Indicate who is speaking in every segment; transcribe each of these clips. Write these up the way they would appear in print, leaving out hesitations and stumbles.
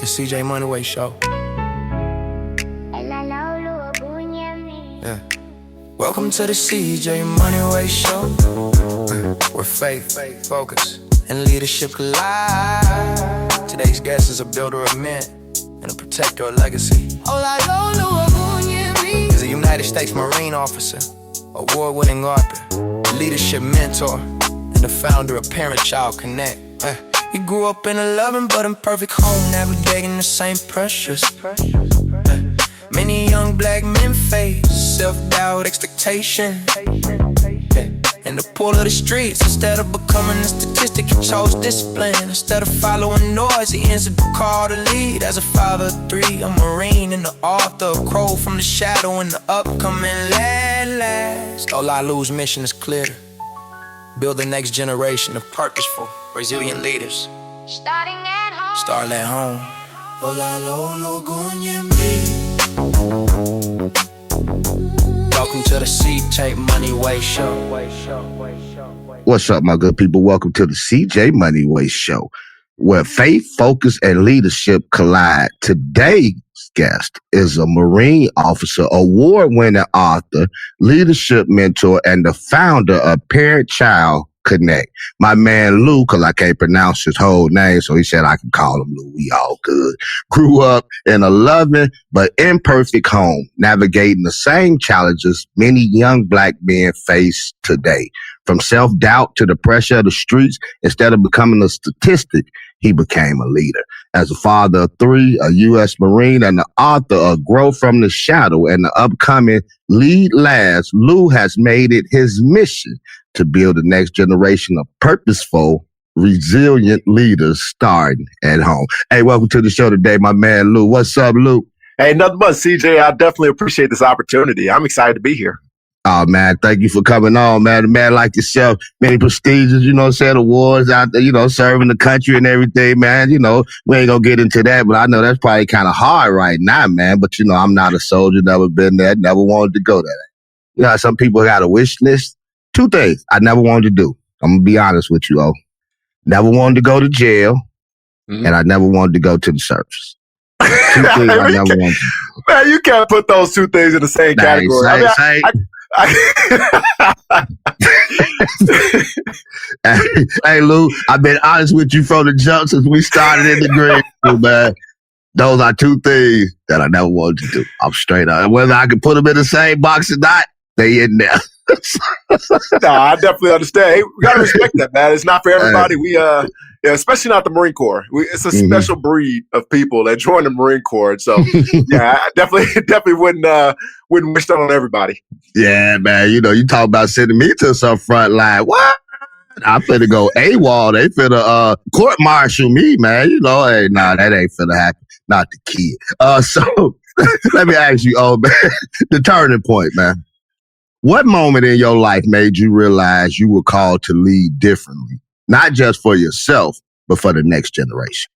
Speaker 1: The CJ Moneyway Show.
Speaker 2: Olaolu, Ogunyemi.
Speaker 1: Yeah. Welcome to the CJ Moneyway Show, where faith, focus, and leadership collide. Today's guest is a builder of men and a protector of legacy. Olaolu, Ogunyemi is a United States Marine officer, award-winning author, leadership mentor, and the founder of Parent-Child Connect. He grew up in a loving but imperfect home, navigating the same pressures many young black men face. Self-doubt, expectation, and the pull of the streets. Instead of becoming a statistic, he chose discipline. Instead of following noise, he answered the call to lead. As a father of three, a Marine and the author of Crow from the Shadow and the upcoming last. Olaolu's mission is clear: build the next generation of purposeful, resilient leaders.
Speaker 2: Starting at home.
Speaker 1: Starting at home. Olaolu, Ogunyemi. Welcome to the CJ Moneyway Show.
Speaker 3: What's up, my good people? Welcome to the CJ Moneyway Show, where faith, focus, and leadership collide. Today's guest is a Marine officer, award-winning author, leadership mentor, and the founder of Parent-Child Connect. My man Lou, because I can't pronounce his whole name, so he said I can call him Lou. We all good. Grew up in a loving but imperfect home, navigating the same challenges many young black men face today. From self-doubt to the pressure of the streets, instead of becoming a statistic, he became a leader. As a father of three, a U.S. Marine, and the author of Grow from the Shadow and the upcoming Lead Last, Lou has made it his mission to build the next generation of purposeful, resilient leaders starting at home. Hey, welcome to the show today, my man Lou. What's up, Lou?
Speaker 4: Hey, nothing much, CJ. I definitely appreciate this opportunity. I'm excited to be here.
Speaker 3: Oh, man, thank you for coming on, man. A man like yourself, many prestigious, awards out there, serving the country and everything, man. We ain't gonna get into that, but I know that's probably kind of hard right now, man. But, I'm not a soldier, never been there, never wanted to go there. Some people got a wish list. Two things I never wanted to do. I'm gonna be honest with you, never wanted to go to jail, and I never wanted to go to the service. Two things I never wanted to do.
Speaker 4: Man, you can't put those two things in the same category.
Speaker 3: Hey, Lou, I've been honest with you from the jump since we started in the grade school, man. Those are two things that I never wanted to do. I'm straight up. Whether I can put them in the same box or not, they in there.
Speaker 4: No, I definitely understand. Hey, we gotta respect that, man. It's not for everybody. We especially not the Marine Corps. It's a special breed of people that join the Marine Corps. So yeah, I definitely wouldn't wish that on everybody.
Speaker 3: Yeah, man. You talk about sending me to some front line. What? I'm finna go AWOL. They finna court martial me, man. Hey, nah, that ain't finna happen. Not the kid. So let me ask you, man, the turning point, man. What moment in your life made you realize you were called to lead differently? Not just for yourself, but for the next generation.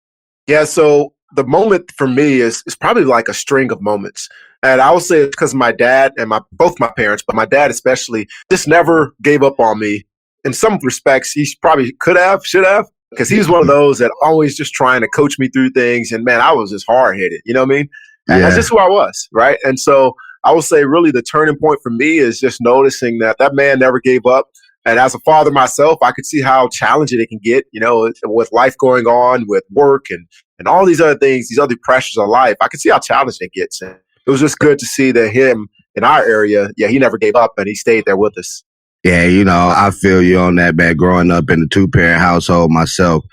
Speaker 4: Yeah, so the moment for me is probably like a string of moments. And I would say it's because my dad and both my parents, but my dad especially, just never gave up on me. In some respects, he probably should have, because he was one of those that always just trying to coach me through things. And man, I was just hard-headed, you know what I mean? And that's just who I was, right? And so I would say really the turning point for me is just noticing that man never gave up. And as a father myself, I could see how challenging it can get, with life going on, with work and all these other things, these other pressures of life. I could see how challenging it gets. And it was just good to see that him in our area, he never gave up and he stayed there with us.
Speaker 3: Yeah, I feel you on that, man. Growing up in a two-parent household myself,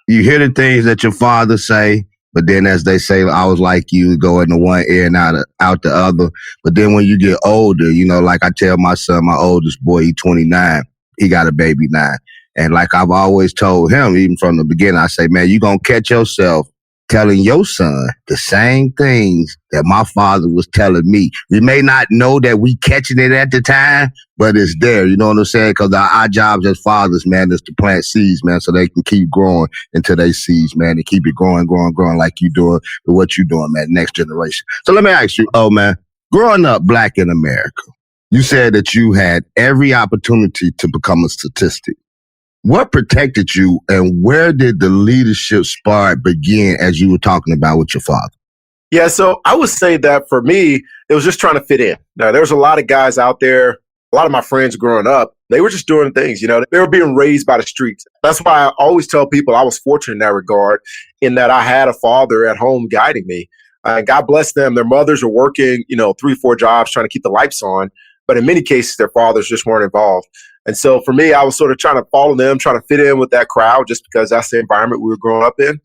Speaker 3: you hear the things that your father say, but then as they say, I was like you, go into one ear and out the other. But then when you get older, like I tell my son, my oldest boy, he's 29. He got a baby now. And like I've always told him, even from the beginning, I say, man, you're going to catch yourself telling your son the same things that my father was telling me. We may not know that we catching it at the time, but it's there. You know what I'm saying? Because our jobs as fathers, man, is to plant seeds, man, so they can keep growing into their seeds, man, and keep it growing like you doing with what you doing, man, next generation. So let me ask you, man, growing up black in America, you said that you had every opportunity to become a statistic. What protected you, and where did the leadership spark begin, as you were talking about with your father?
Speaker 4: Yeah, so I would say that for me, it was just trying to fit in. Now, there's a lot of guys out there, a lot of my friends growing up, they were just doing things, they were being raised by the streets. That's why I always tell people I was fortunate in that regard, in that I had a father at home guiding me. And God bless them. Their mothers are working, 3-4 jobs trying to keep the lights on. But in many cases, their fathers just weren't involved. And so for me, I was sort of trying to follow them, trying to fit in with that crowd just because that's the environment we were growing up in.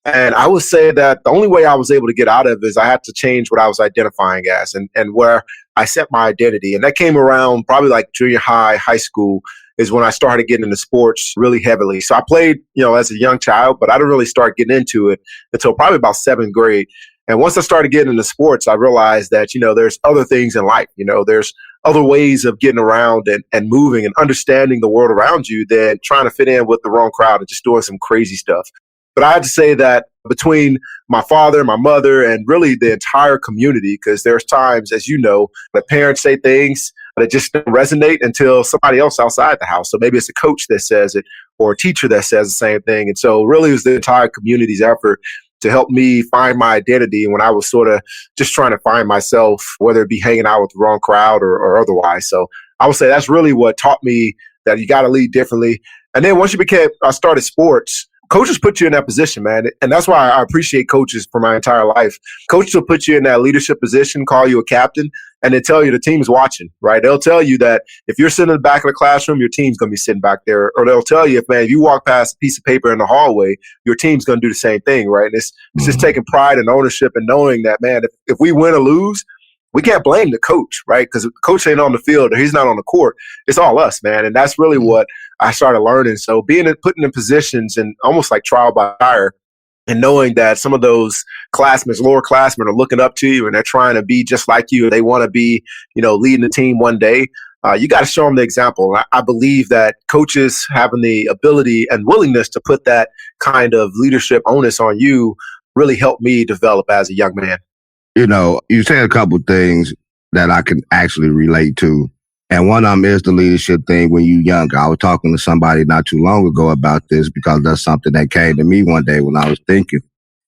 Speaker 4: And I would say that the only way I was able to get out of it is I had to change what I was identifying as and where I set my identity. And that came around probably like junior high, high school is when I started getting into sports really heavily. So I played, as a young child, but I didn't really start getting into it until probably about 7th grade. And once I started getting into sports, I realized that, there's other things in life. There's other ways of getting around and moving and understanding the world around you than trying to fit in with the wrong crowd and just doing some crazy stuff. But I had to say that between my father, my mother, and really the entire community, because there's times, as you know, that parents say things that just don't resonate until somebody else outside the house. So maybe it's a coach that says it or a teacher that says the same thing. And so really it was the entire community's effort to help me find my identity when I was sort of just trying to find myself, whether it be hanging out with the wrong crowd or otherwise. So I would say that's really what taught me that you got to lead differently. And then once I started sports, coaches put you in that position, man. And that's why I appreciate coaches for my entire life. Coaches will put you in that leadership position, call you a captain, and they tell you the team's watching, right? They'll tell you that if you're sitting in the back of the classroom, your team's going to be sitting back there. Or they'll tell you, if you walk past a piece of paper in the hallway, your team's going to do the same thing, right? And it's just taking pride and ownership and knowing that, man, if we win or lose, we can't blame the coach, right? Because the coach ain't on the field or he's not on the court. It's all us, man. And that's really what I started learning. So putting in positions and almost like trial by fire, and knowing that some of those lower classmen are looking up to you and they're trying to be just like you. They want to be, leading the team one day. You got to show them the example. I believe that coaches having the ability and willingness to put that kind of leadership onus on you really helped me develop as a young man.
Speaker 3: You said a couple things that I can actually relate to. And one of them is the leadership thing when you're younger. I was talking to somebody not too long ago about this because that's something that came to me one day when I was thinking.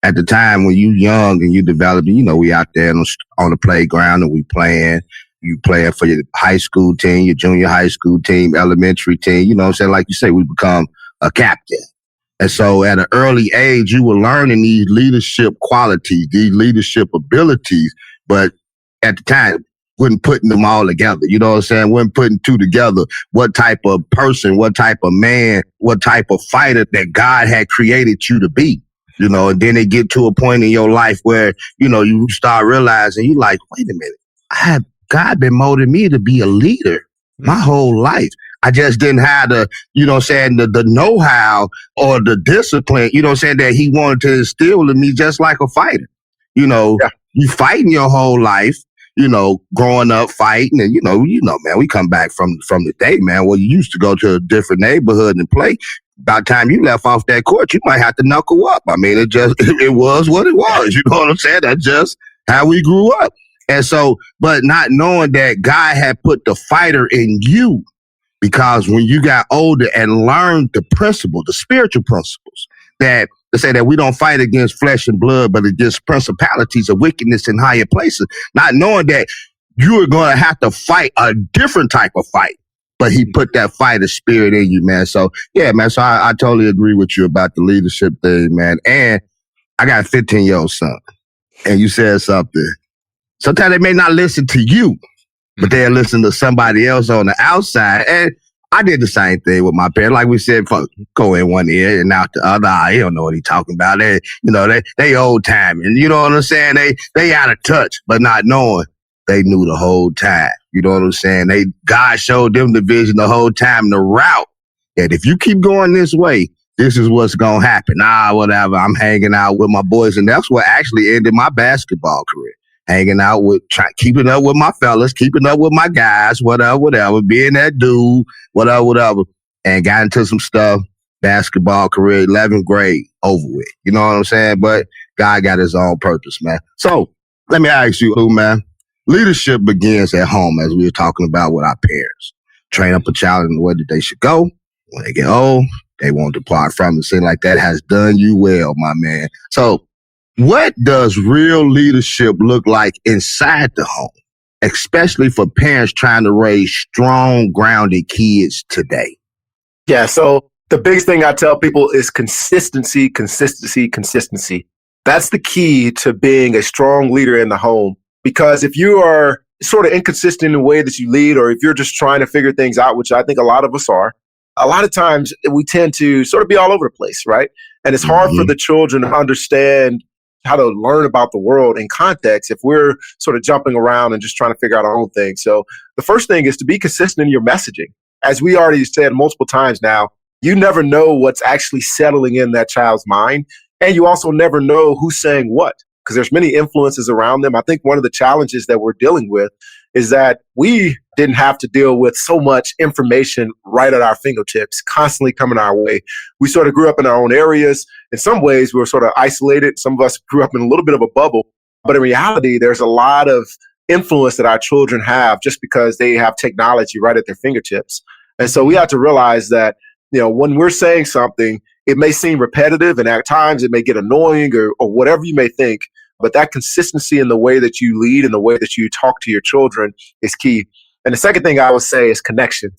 Speaker 3: At the time when you're young and you developing, we out there on the playground and we playing. You playing for your high school team, your junior high school team, elementary team. You know what I'm saying? Like you say, we become a captain. And so at an early age, you were learning these leadership qualities, these leadership abilities, but at the time, wasn't putting them all together. You know what I'm saying? Wasn't putting two together. What type of person, what type of man, what type of fighter that God had created you to be. And then it get to a point in your life where, you start realizing you like, wait a minute, God been molding me to be a leader my whole life. I just didn't have the know-how or the discipline, that he wanted to instill in me just like a fighter. You fighting your whole life, growing up fighting and, man, we come back from the day, man, where you used to go to a different neighborhood and play. By the time you left off that court, you might have to knuckle up. I mean, it was what it was. You know what I'm saying? That's just how we grew up. And so, but not knowing that God had put the fighter in you. Because when you got older and learned the spiritual principles, that they say that we don't fight against flesh and blood, but against principalities of wickedness in higher places, not knowing that you are going to have to fight a different type of fight, but he put that fighter spirit in you, man. So, yeah, man. So I totally agree with you about the leadership thing, man. And I got a 15-year-old son, and you said something. Sometimes they may not listen to you, but they'll listen to somebody else on the outside. And I did the same thing with my parents. Like we said, go in one ear and out the other. I don't know what he's talking about. They old time. And you know what I'm saying? They out of touch, but not knowing they knew the whole time. You know what I'm saying? God showed them the vision the whole time, the route. That if you keep going this way, this is what's going to happen. Whatever. I'm hanging out with my boys. And that's what actually ended my basketball career. Hanging out keeping up with my fellas, keeping up with my guys, whatever, being that dude, whatever, and got into some stuff, basketball career, 11th grade, over with. You know what I'm saying? But God got his own purpose, man. So let me ask you, Lou, man, leadership begins at home, as we were talking about with our parents. Train up a child in the way that they should go. When they get old, they won't depart from it. Seem like that has done you well, my man. So what does real leadership look like inside the home, especially for parents trying to raise strong, grounded kids today?
Speaker 4: Yeah, so the biggest thing I tell people is consistency, consistency, consistency. That's the key to being a strong leader in the home. Because if you are sort of inconsistent in the way that you lead, or if you're just trying to figure things out, which I think a lot of us are, a lot of times we tend to sort of be all over the place, right? And it's hard for the children to understand how to learn about the world in context if we're sort of jumping around and just trying to figure out our own thing. So the first thing is to be consistent in your messaging. As we already said multiple times now, you never know what's actually settling in that child's mind. And you also never know who's saying what, because there's many influences around them. I think one of the challenges that we're dealing with is that we didn't have to deal with so much information right at our fingertips, constantly coming our way. We sort of grew up in our own areas. In some ways, we were sort of isolated. Some of us grew up in a little bit of a bubble. But in reality, there's a lot of influence that our children have just because they have technology right at their fingertips. And so we have to realize that, when we're saying something, it may seem repetitive and at times it may get annoying or whatever you may think. But that consistency in the way that you lead and the way that you talk to your children is key. And the second thing I would say is connection.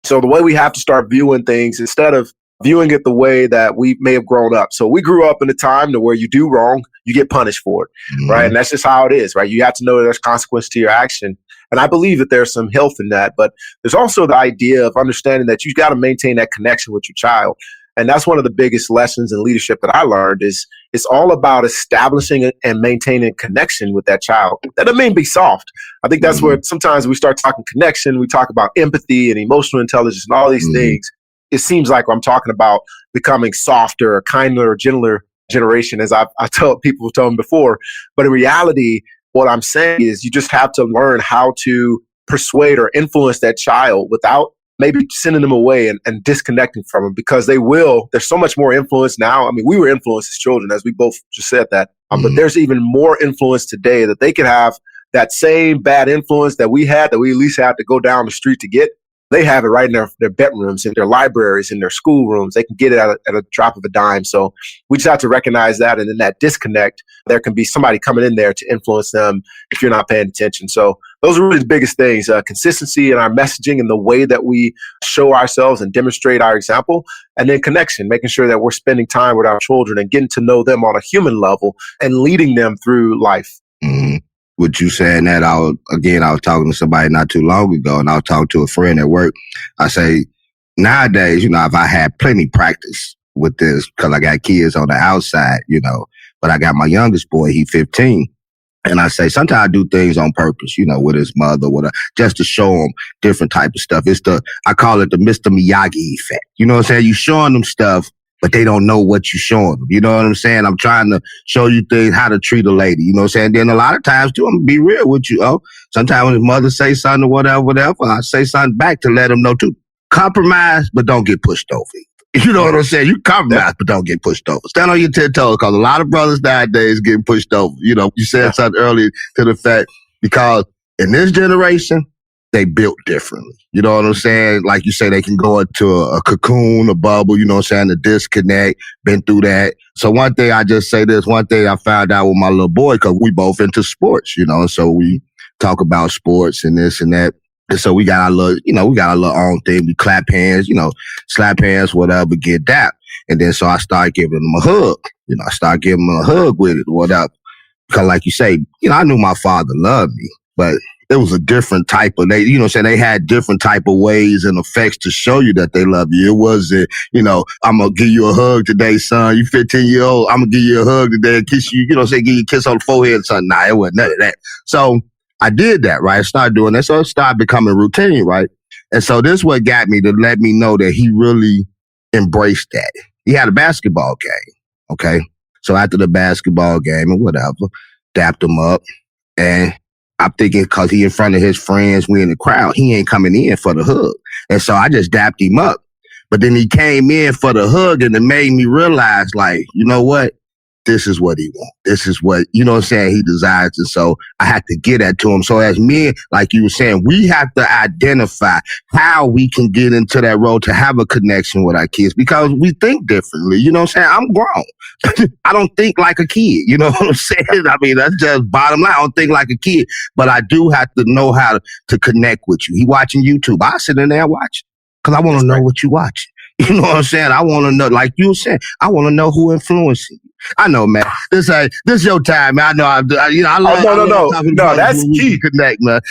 Speaker 4: So the way we have to start viewing things, instead of viewing it the way that we may have grown up. So we grew up in a time to where you do wrong, you get punished for it, right? And that's just how it is, right? You have to know there's consequence to your action. And I believe that there's some health in that, but there's also the idea of understanding that you've got to maintain that connection with your child. And that's one of the biggest lessons in leadership that I learned is it's all about establishing and maintaining connection with that child. That doesn't mean be soft. I think that's where sometimes we start talking connection. We talk about empathy and emotional intelligence and all these things. It seems like I'm talking about becoming softer or kinder or gentler generation, as I told people who told me before. But in reality, what I'm saying is you just have to learn how to persuade or influence that child without maybe sending them away and disconnecting from them, because there's so much more influence now. I mean, we were influenced as children, as we both just said that, but there's even more influence today that they can have that same bad influence that we had, that we at least had to go down the street to get. They have it right in their bedrooms, in their libraries, in their schoolrooms. They can get it at a drop of a dime. So we just have to recognize that. And in that disconnect, there can be somebody coming in there to influence them if you're not paying attention. So those are really the biggest things, consistency in our messaging and the way that we show ourselves and demonstrate our example. And then connection, making sure that we're spending time with our children and getting to know them on a human level and leading them through life.
Speaker 3: With you saying that, I was talking to somebody not too long ago, and I was talking to a friend at work. I say, nowadays, if I had plenty practice with this, because I got kids on the outside, but I got my youngest boy, he's 15. And I say, sometimes I do things on purpose, with his mother, just to show him different type of stuff. I call it the Mr. Miyagi effect. You know what I'm saying? You showing them stuff, but they don't know what you're showing them. You know what I'm saying? I'm trying to show you things, how to treat a lady. You know what I'm saying? Then a lot of times, too, I'm going to be real with you. Sometimes when his mother say something or whatever, I say something back to let him know, too. Compromise, but don't get pushed over. You know what I'm saying? You compromise, but don't get pushed over. Stand on your 10 toes, because a lot of brothers nowadays getting pushed over. You said something earlier to the fact, because in this generation, they built differently. You know what I'm saying? Like you say, they can go into a cocoon, a bubble, you know what I'm saying, a disconnect, been through that. So one thing I found out with my little boy, because we both into sports, so we talk about sports and this and that. And so we got our little own thing. We clap hands, slap hands, whatever, get that. And then so I started giving him a hug. I started giving him a hug with it, whatever. Because like you say, I knew my father loved me, but it was a different type of, they had different type of ways and effects to show you that they love you. It wasn't, I'm going to give you a hug today, son. You 15-year-old, I'm going to give you a hug today and kiss you, give you a kiss on the forehead, son. Nah, it wasn't none of that. So I did that, right? I started doing that. So it started becoming routine, right? And so this what got me to let me know that he really embraced that. He had a basketball game, okay? So after the basketball game and whatever, dapped him up, and I'm thinking because he in front of his friends, we in the crowd, he ain't coming in for the hug. And so I just dapped him up. But then he came in for the hug, and it made me realize, like, you know what? this is what he wants. This is what, you know what I'm saying, he desires. And so I had to get that to him. So as men, like you were saying, we have to identify how we can get into that role to have a connection with our kids because we think differently. You know what I'm saying? I'm grown. I don't think like a kid. You know what I'm saying? I mean, that's just bottom line. I don't think like a kid, but I do have to know how to connect with you. He watching YouTube. I sit in there and watch because I want to know what you watching. You know what I'm saying? I want to know, like you were saying, I want to know who influencing you. I know, man. This is your time, man. I know. I love
Speaker 4: no. That's key.
Speaker 3: Connect, man.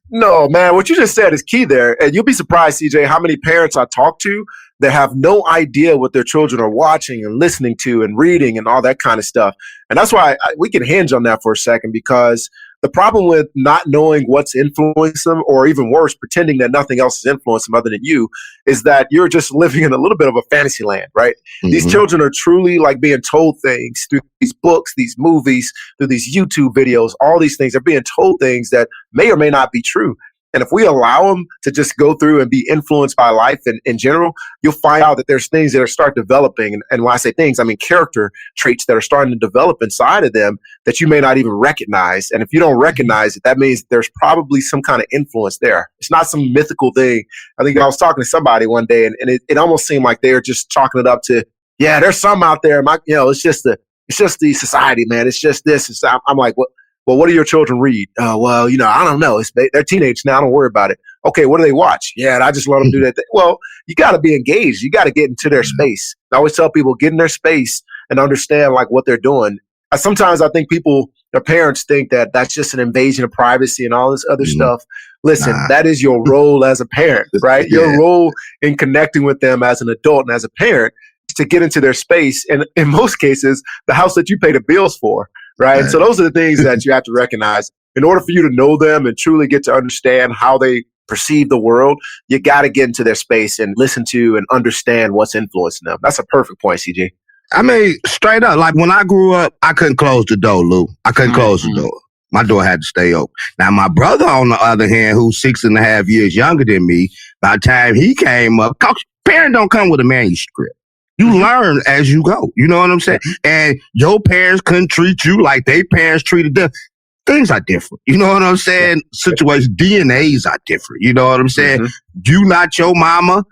Speaker 4: No, man. What you just said is key there, and you'll be surprised, CJ, how many parents I talk to that have no idea what their children are watching and listening to and reading and all that kind of stuff. And that's why we can hinge on that for a second because the problem with not knowing what's influencing them, or even worse, pretending that nothing else is influencing them other than you, is that you're just living in a little bit of a fantasy land, right? Mm-hmm. These children are truly like being told things through these books, these movies, through these YouTube videos, all these things. They're being told things that may or may not be true. And if we allow them to just go through and be influenced by life in general, you'll find out that there's things that are start developing. And when I say things, I mean character traits that are starting to develop inside of them that you may not even recognize. And if you don't recognize it, that means there's probably some kind of influence there. It's not some mythical thing. I think I was talking to somebody one day and it almost seemed like they were just chalking it up to, yeah, there's some out there. It's just the society, man. It's just this. I'm like, what? Well, what do your children read? Well, I don't know. They're teenage now. Don't worry about it. Okay, what do they watch? Yeah, and I just let them do that thing. Well, you got to be engaged. You got to get into their space. I always tell people, get in their space and understand like what they're doing. Sometimes I think their parents think that that's just an invasion of privacy and all this other stuff. Listen, that is your role as a parent, right? Yeah. Your role in connecting with them as an adult and as a parent is to get into their space. And in most cases, the house that you pay the bills for. Right. And so those are the things that you have to recognize. In order for you to know them and truly get to understand how they perceive the world, you got to get into their space and listen to and understand what's influencing them. That's a perfect point, CJ.
Speaker 3: I mean, straight up, like when I grew up, I couldn't close the door, Lou. I couldn't close the door. My door had to stay open. Now, my brother, on the other hand, who's 6.5 years younger than me, by the time he came up, parents don't come with a manuscript. You learn as you go. You know what I'm saying? And your parents couldn't treat you like their parents treated them. Things are different. You know what I'm saying? Situations, DNAs are different. You know what I'm saying? You not your mama.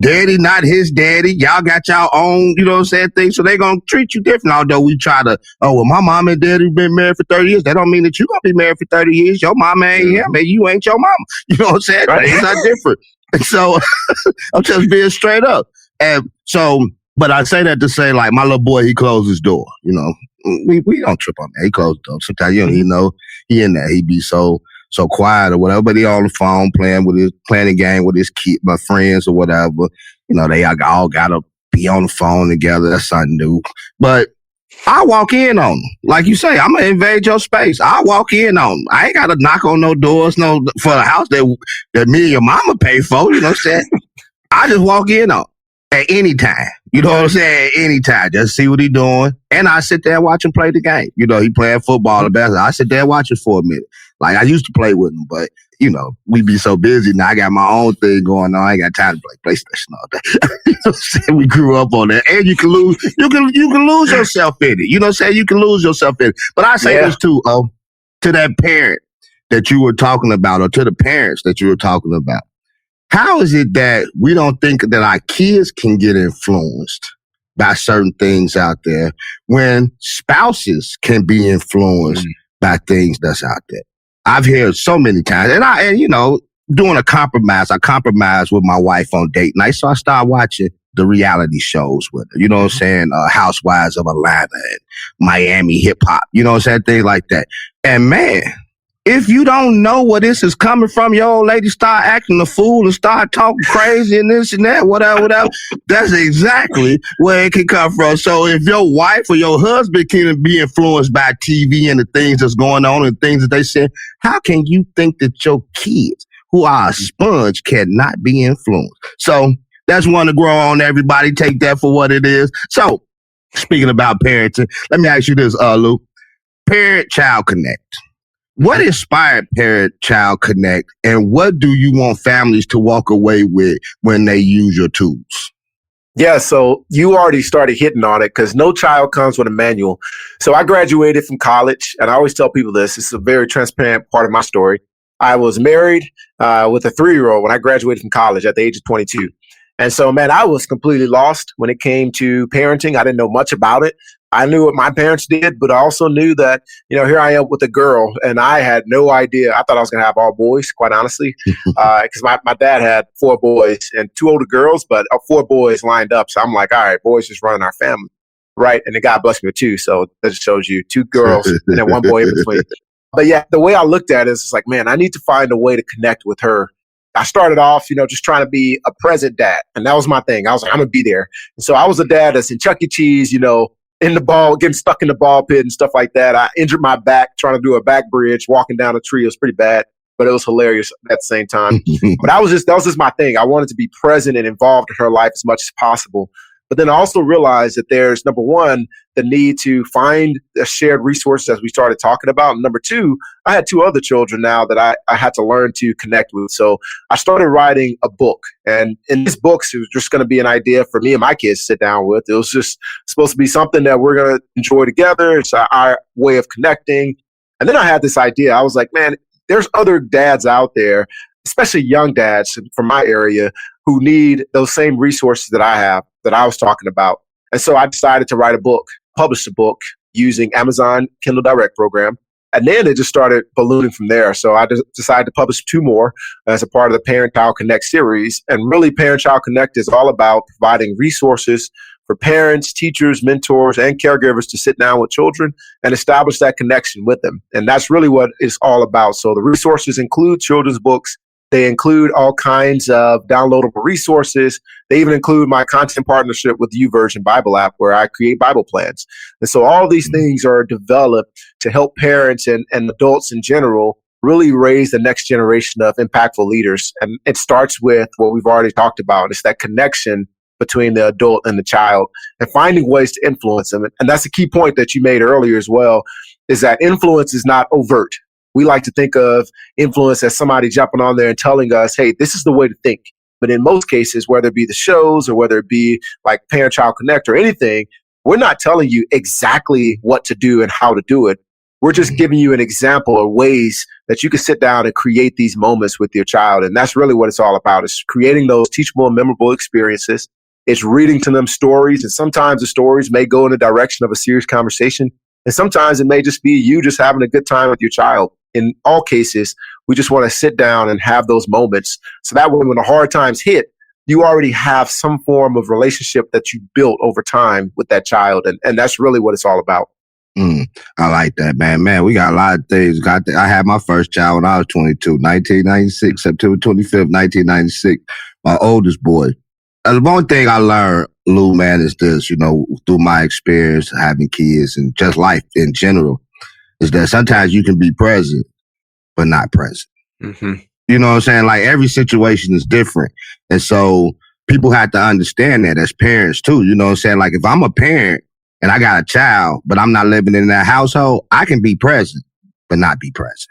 Speaker 3: Daddy not his daddy. Y'all got y'all own, you know what I'm saying, things. So they going to treat you different. Although we try to, my mom and daddy been married for 30 years. That don't mean that you going to be married for 30 years. Your mama ain't him. And you ain't your mama. You know what I'm saying? Right. Things are different. And so I'm just being straight up. And so, but I say that to say, like, my little boy, he closed his door. You know, we don't trip on that. He closed the door. Sometimes, he in there. He be so quiet or whatever, but he on the phone playing a game with his kid, my friends or whatever. They all got to be on the phone together. That's something new. But I walk in on them. Like you say, I'm going to invade your space. I walk in on them. I ain't got to knock on no doors for the house that me and your mama pay for. You know what I'm saying? I just walk in on them. At any time, you know what I'm saying? At any time, just see what he doing. And I sit there and watch him play the game. He playing football or basketball. I sit there and watch it for a minute. Like, I used to play with him, but, we be so busy now. I got my own thing going on. I ain't got time to play PlayStation all day. You know what I'm saying? We grew up on that. And you can lose yourself in it. You know what I'm saying? You can lose yourself in it. But I say this too, to that parent that you were talking about, or to the parents that you were talking about. How is it that we don't think that our kids can get influenced by certain things out there when spouses can be influenced by things that's out there? I've heard so many times, doing a compromise. I compromise with my wife on date night, so I start watching the reality shows with her. You know what I'm saying? Housewives of Atlanta and Miami hip hop. You know what I'm saying? Things like that. And man, if you don't know where this is coming from, your old lady start acting a fool and start talking crazy and this and that, whatever. That's exactly where it can come from. So if your wife or your husband can be influenced by TV and the things that's going on and things that they say, how can you think that your kids, who are a sponge, cannot be influenced? So that's one to grow on. Everybody take that for what it is. So speaking about parenting, let me ask you this, Lou. Parent-child connect. What inspired Parent-Child Connect, and what do you want families to walk away with when they use your tools?
Speaker 4: Yeah, so you already started hitting on it because no child comes with a manual. So I graduated from college, and I always tell people this. It's a very transparent part of my story. I was married with a 3-year-old when I graduated from college at the age of 22. And so, man, I was completely lost when it came to parenting. I didn't know much about it. I knew what my parents did, but I also knew that, here I am with a girl, and I had no idea. I thought I was going to have all boys, quite honestly, because my dad had 4 boys and 2 older girls, but 4 boys lined up. So I'm like, all right, boys just running our family, right? And then God blessed me with 2. So that just shows you 2 girls and then 1 boy in between. But yeah, the way I looked at it is like, man, I need to find a way to connect with her. I started off, just trying to be a present dad. And that was my thing. I was like, I'm going to be there. And so I was a dad that's in Chuck E. Cheese, in the ball, getting stuck in the ball pit and stuff like that. I injured my back trying to do a back bridge, walking down a tree. It was pretty bad, but it was hilarious at the same time. But that was just my thing. I wanted to be present and involved in her life as much as possible. But then I also realized that there's, number one, the need to find a shared resources as we started talking about. And number 2, I had 2 other children now that I had to learn to connect with. So I started writing a book. And in this book, it was just going to be an idea for me and my kids to sit down with. It was just supposed to be something that we're going to enjoy together. It's our way of connecting. And then I had this idea. I was like, man, there's other dads out there, especially young dads from my area, who need those same resources that I have, that I was talking about. And so I decided to write a book, publish a book using Amazon Kindle Direct program. And then it just started ballooning from there. So I decided to publish 2 more as a part of the Parent Child Connect series. And really, Parent Child Connect is all about providing resources for parents, teachers, mentors, and caregivers to sit down with children and establish that connection with them. And that's really what it's all about. So the resources include children's books. They include all kinds of downloadable resources. They even include my content partnership with the YouVersion Bible app, where I create Bible plans. And so all these things are developed to help parents and adults in general really raise the next generation of impactful leaders. And it starts with what we've already talked about. It's that connection between the adult and the child and finding ways to influence them. And that's a key point that you made earlier as well, is that influence is not overt. We like to think of influence as somebody jumping on there and telling us, hey, this is the way to think. But in most cases, whether it be the shows or whether it be like Parent Child Connect or anything, we're not telling you exactly what to do and how to do it. We're just giving you an example of ways that you can sit down and create these moments with your child. And that's really what it's all about, is creating those teachable and memorable experiences. It's reading to them stories. And sometimes the stories may go in the direction of a serious conversation. And sometimes it may just be you just having a good time with your child. In all cases, we just want to sit down and have those moments. So that way, when the hard times hit, you already have some form of relationship that you built over time with that child. And that's really what it's all about.
Speaker 3: I like that, man. Man, we got a lot of things. I had my first child when I was 22, 1996, September 25th, 1996, my oldest boy. The one thing I learned, Lou, man, is this, through my experience having kids and just life in general, is that sometimes you can be present, but not present.
Speaker 4: Mm-hmm.
Speaker 3: You know what I'm saying? Like, every situation is different. And so people have to understand that as parents too. You know what I'm saying? Like, if I'm a parent and I got a child, but I'm not living in that household, I can be present, but not be present.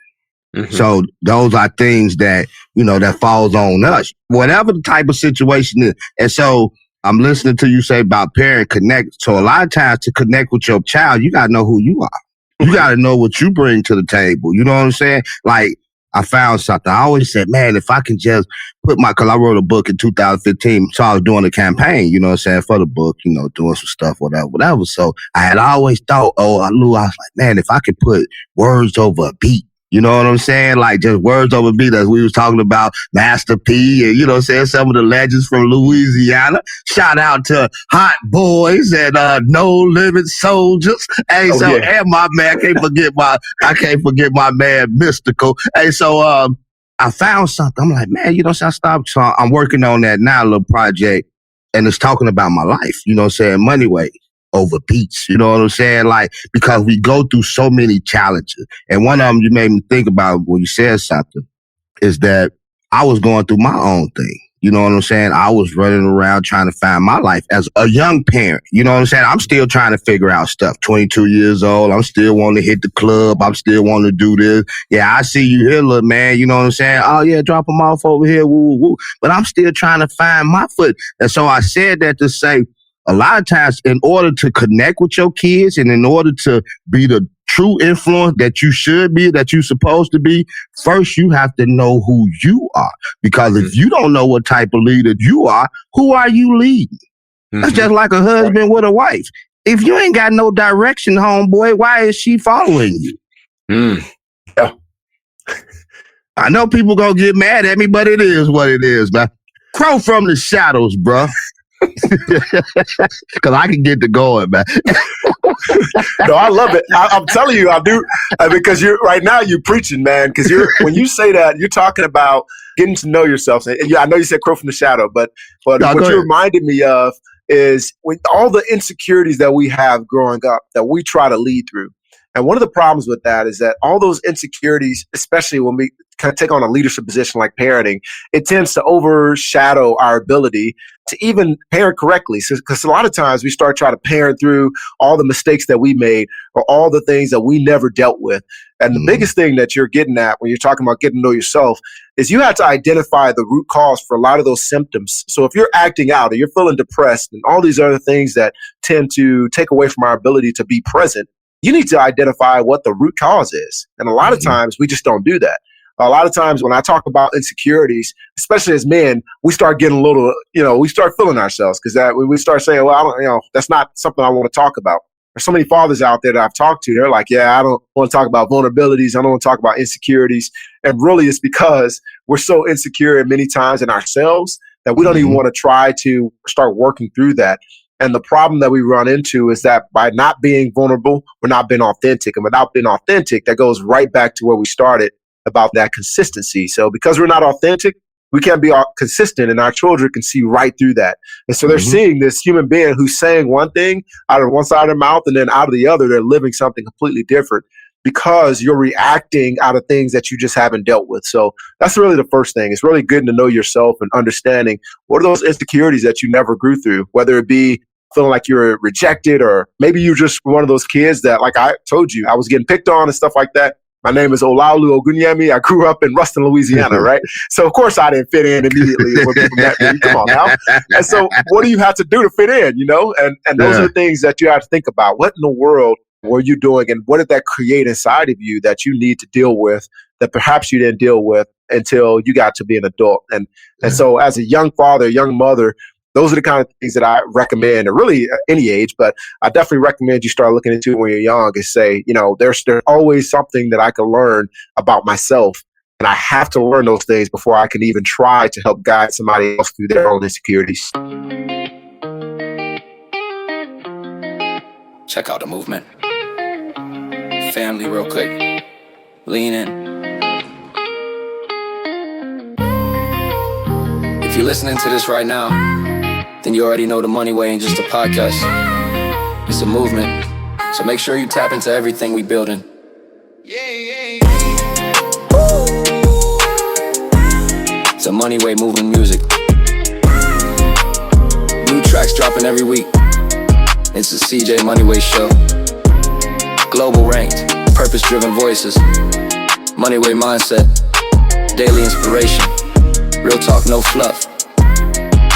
Speaker 3: Mm-hmm. So those are things that, that falls on us, whatever the type of situation is. And so I'm listening to you say about parent connect. So a lot of times, to connect with your child, you got to know who you are. You got to know what you bring to the table. You know what I'm saying? Like, I found something. I always said, man, if I can just because I wrote a book in 2015, so I was doing a campaign, you know what I'm saying, for the book, doing some stuff, whatever. So I had always thought, I was like, man, if I could put words over a beat, you know what I'm saying? Like, just words over beat, as we was talking about Master P and, some of the legends from Louisiana. Shout out to Hot Boys and No Limit Soldiers. Hey, and my man, I can't forget my man Mystical. Hey, so I found something. I'm like, man, I stopped. So I'm working on that now, a little project, and it's talking about my life, Moneyway over beats, you know what I'm saying? Like, because we go through so many challenges. And one of them you made me think about when you said something is that I was going through my own thing. You know what I'm saying? I was running around trying to find my life as a young parent. You know what I'm saying? I'm still trying to figure out stuff. 22 years old. I'm still wanting to hit the club. I'm still wanting to do this. Yeah, I see you here, little man. You know what I'm saying? Oh, yeah, drop them off over here. Woo, woo, woo. But I'm still trying to find my foot. And so I said that to say, a lot of times, in order to connect with your kids and in order to be the true influence that you should be, that you're supposed to be, first you have to know who you are. Because if you don't know what type of leader you are, who are you leading? That's just like a husband with a wife. If you ain't got no direction, homeboy, why is she following you?
Speaker 4: Yeah.
Speaker 3: I know people gonna get mad at me, but it is what it is, man. Crow from the shadows, bro. Because I can get to going, man.
Speaker 4: No, I love it. I'm telling you, I do, because you're right now. You're preaching, man. Because when you say that, you're talking about getting to know yourself. And I know you said "crow from the shadow," but what you reminded me of is when all the insecurities that we have growing up that we try to lead through. And one of the problems with that is that all those insecurities, especially when we kind of take on a leadership position like parenting, it tends to overshadow our ability to even parent correctly. Because a lot of times we start trying to parent through all the mistakes that we made or all the things that we never dealt with. And the biggest thing that you're getting at when you're talking about getting to know yourself is you have to identify the root cause for a lot of those symptoms. So if you're acting out or you're feeling depressed and all these other things that tend to take away from our ability to be present, you need to identify what the root cause is. And a lot of times we just don't do that. A lot of times when I talk about insecurities, especially as men, we start getting a little, we start feeling ourselves because we start saying, well, I don't, that's not something I want to talk about. There's so many fathers out there that I've talked to. They're like, yeah, I don't want to talk about vulnerabilities. I don't want to talk about insecurities. And really it's because we're so insecure many times in ourselves that we don't even want to try to start working through that. And the problem that we run into is that by not being vulnerable, we're not being authentic. And without being authentic, that goes right back to where we started about that consistency. So because we're not authentic, we can't be consistent, and our children can see right through that. And so they're seeing this human being who's saying one thing out of one side of their mouth and then out of the other, they're living something completely different because you're reacting out of things that you just haven't dealt with. So that's really the first thing. It's really getting to know yourself and understanding what are those insecurities that you never grew through, whether it be feeling like you're rejected or maybe you're just one of those kids that, like I told you, I was getting picked on and stuff like that. My name is Olaolu Ogunyemi. I grew up in Ruston, Louisiana, right? So, of course, I didn't fit in immediately when people met me. Come on now. And so what do you have to do to fit in, And those are the things that you have to think about. What in the world were you doing? And what did that create inside of you that you need to deal with that perhaps you didn't deal with until you got to be an adult? And so as a young father, young mother, those are the kind of things that I recommend, or really any age, but I definitely recommend you start looking into it when you're young and say, there's always something that I can learn about myself. And I have to learn those things before I can even try to help guide somebody else through their own insecurities.
Speaker 1: Check out the movement. Family real quick. Lean in. If you're listening to this right now, then you already know the Moneyway ain't just a podcast. It's a movement. So make sure you tap into everything we building. It's a Moneyway moving music. New tracks dropping every week. It's the CJ Moneyway Show. Global ranked, purpose-driven voices. Moneyway mindset. Daily inspiration. Real talk, no fluff.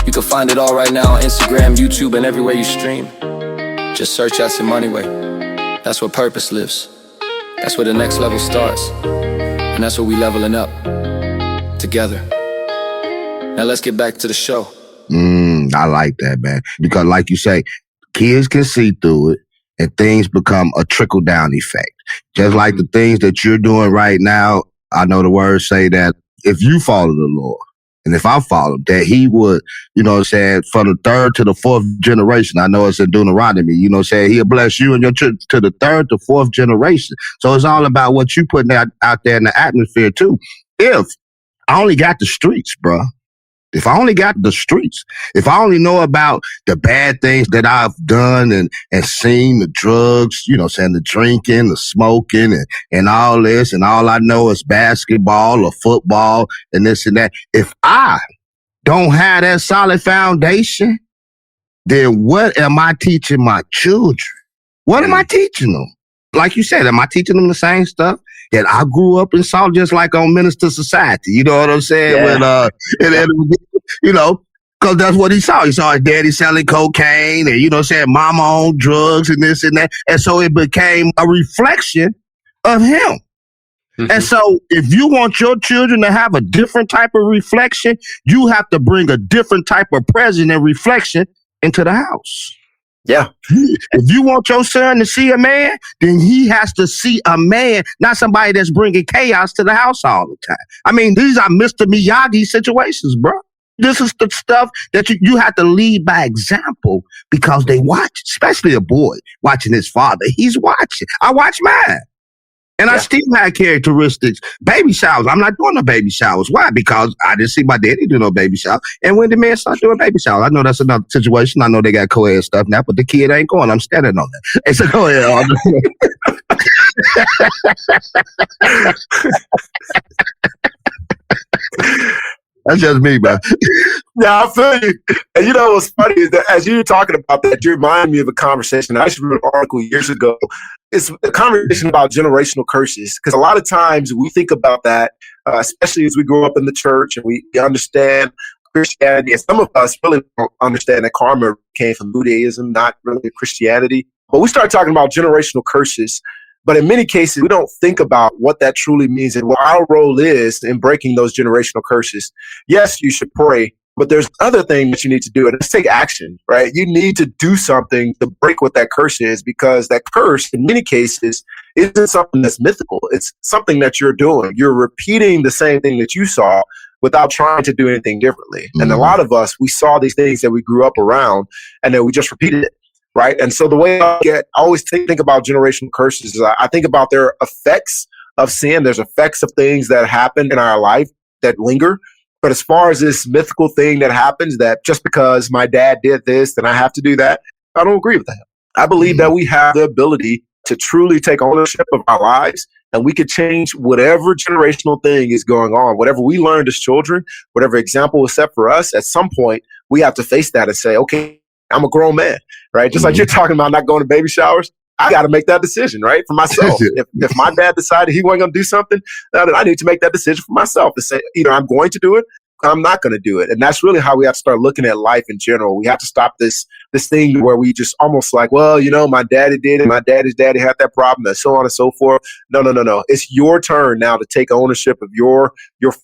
Speaker 1: You can find it all right now on Instagram, YouTube, and everywhere you stream. Just search that's the Moneyway. That's where purpose lives. That's where the next level starts. And that's where we leveling up. Together. Now let's get back to the show.
Speaker 3: I like that, man. Because like you say, kids can see through it and things become a trickle-down effect. Just like the things that you're doing right now, I know the words say that if you follow the Lord, and if I follow that he would, from the third to the fourth generation, I know it's in Deuteronomy, he'll bless you and your children to the third to fourth generation. So it's all about what you putting out there in the atmosphere too. If I only got the streets, bro. If I only got the streets, if I only know about the bad things that I've done and seen, the drugs, the drinking, the smoking and all this, and all I know is basketball or football and this and that. If don't have that solid foundation, then what am I teaching my children? What am I teaching them? Like you said, am I teaching them the same stuff that I grew up and saw just like on Minister Society? You know what I'm saying?
Speaker 4: Yeah.
Speaker 3: You know, because that's what he saw. He saw his daddy selling cocaine and, you know, saying mama on drugs and this and that. And so it became a reflection of him.
Speaker 4: Mm-hmm.
Speaker 3: And so if you want your children to have a different type of reflection, you have to bring a different type of presence and reflection into the house.
Speaker 4: Yeah.
Speaker 3: If you want your son to see a man, then he has to see a man, not somebody that's bringing chaos to the house all the time. I mean, these are Mr. Miyagi situations, bro. This is the stuff that you have to lead by example because they watch, especially a boy watching his father. He's watching. I watch mine. And I still had characteristics. Baby showers. I'm not doing no baby showers. Why? Because I didn't see my daddy do no baby shower. And when the man start doing baby showers, I know that's another situation. I know they got co-ed stuff now, but the kid ain't going. I'm standing on that. And so go ahead. That's just me, man.
Speaker 4: Yeah, I feel you. And you know what's funny is that as you were talking about that, you reminded me of a conversation. I actually wrote an article years ago. It's a conversation about generational curses. Because a lot of times we think about that, especially as we grow up in the church and we understand Christianity. And some of us really don't understand that karma came from Judaism, not really Christianity. But we start talking about generational curses. But in many cases, we don't think about what that truly means and what our role is in breaking those generational curses. Yes, you should pray, but there's other things that you need to do, and it's take action, right? You need to do something to break what that curse is, because that curse, in many cases, isn't something that's mythical. It's something that you're doing. You're repeating the same thing that you saw without trying to do anything differently. Mm-hmm. And a lot of us, we saw these things that we grew up around, and then we just repeated it. Right. And so the way I always think about generational curses is I think about their effects of sin. There's effects of things that happen in our life that linger. But as far as this mythical thing that happens, that just because my dad did this, then I have to do that, I don't agree with that. I believe that we have the ability to truly take ownership of our lives, and we could change whatever generational thing is going on. Whatever we learned as children, whatever example was set for us, at some point, we have to face that and say, okay, I'm a grown man, right? Just like you're talking about not going to baby showers, I got to make that decision, right? For myself. If my dad decided he wasn't going to do something, then I need to make that decision for myself to say, either I'm going to do it, or I'm not going to do it. And that's really how we have to start looking at life in general. We have to stop this thing where we just almost like, well, you know, my daddy did it, my daddy's daddy had that problem, and so on and so forth. No. It's your turn now to take ownership of your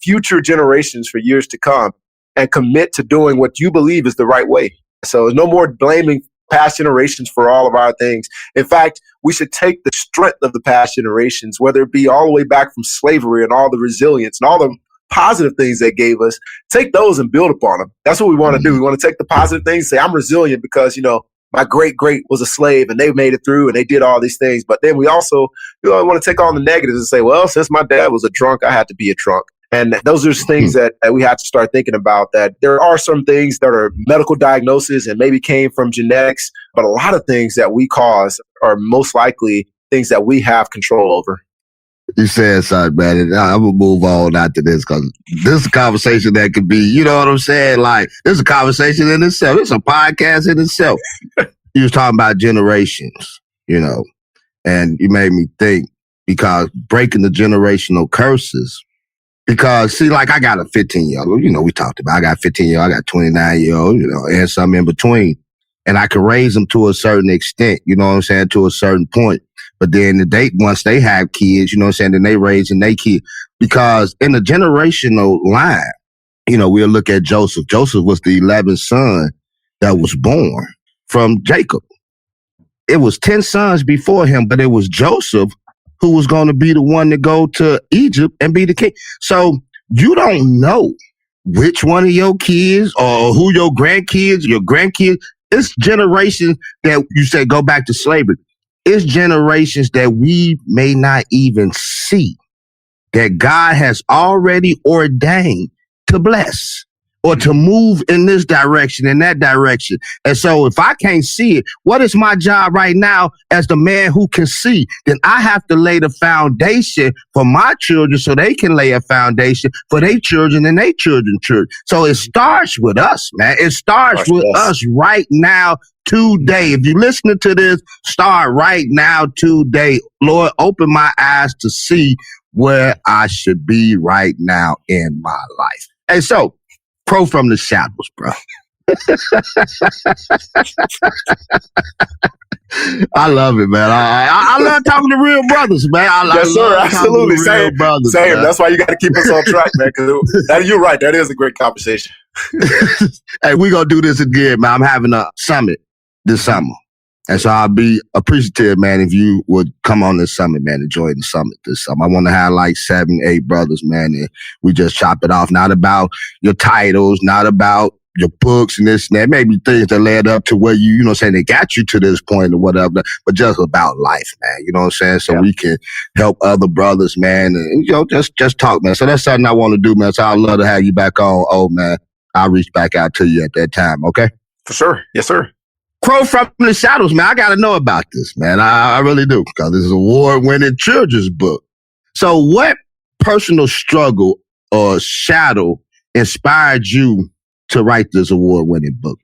Speaker 4: future generations for years to come and commit to doing what you believe is the right way. So there's no more blaming past generations for all of our things. In fact, we should take the strength of the past generations, whether it be all the way back from slavery and all the resilience and all the positive things they gave us, take those and build upon them. That's what we want to do. We want to take the positive things and say, I'm resilient because, you know, my great was a slave and they made it through and they did all these things. But then we also, you know, want to take on the negatives and say, well, since my dad was a drunk, I had to be a drunk. And those are things that we have to start thinking about, that there are some things that are medical diagnosis and maybe came from genetics, but a lot of things that we cause are most likely things that we have control over.
Speaker 3: You said something, man, and I'm going to move on after this because this is a conversation that could be, you know what I'm saying? Like, this is a conversation in itself. It's a podcast in itself. You was talking about generations, you know, and you made me think, because breaking the generational curses. Because, see, like, I got a 15-year-old, you know, we talked about, I got 15-year-old, I got 29-year-old, you know, and some in between. And I can raise them to a certain extent, you know what I'm saying, to a certain point. But then once they have kids, you know what I'm saying, then they raising their kids. Because in the generational line, you know, we'll look at Joseph. Joseph was the 11th son that was born from Jacob. It was 10 sons before him, but it was Joseph who was going to be the one to go to Egypt and be the king. So you don't know which one of your kids or who your grandkids, it's generations that you say go back to slavery. It's generations that we may not even see, that God has already ordained to bless. or to move in this direction, in that direction. And so if I can't see it, what is my job right now as the man who can see? Then I have to lay the foundation for my children so they can lay a foundation for their children and their children's children. So it starts with us, man. It starts with us right now, today. If you're listening to this, start right now, today. Lord, open my eyes to see where I should be right now in my life. And so, Crow from the shadows, bro. I love it, man. I love talking to real brothers, man.
Speaker 4: Yes, sir. Absolutely. Same.
Speaker 3: Brothers,
Speaker 4: Same.
Speaker 3: Man.
Speaker 4: That's why you got to keep us on track, man. Because you're right. That is a great conversation.
Speaker 3: Hey, we're going to do this again, man. I'm having a summit this summer. And so I'll be appreciative, man, if you would come on this summit, man, and join the summit this summer. I want to have like 7, 8 brothers, man, and we just chop it off. Not about your titles, not about your books and this and that. Maybe things that led up to where you know what I'm saying, they got you to this point or whatever, but just about life, man. You know what I'm saying? So we can help other brothers, man, and, you know, just talk, man. So that's something I want to do, man. So I'd love to have you back on. Oh, man, I'll reach back out to you at that time, okay?
Speaker 4: For sure. Yes, sir.
Speaker 3: Crow from the shadows, man. I got to know about this, man. I really do, because this is an award-winning children's book. So what personal struggle or shadow inspired you to write this award-winning book?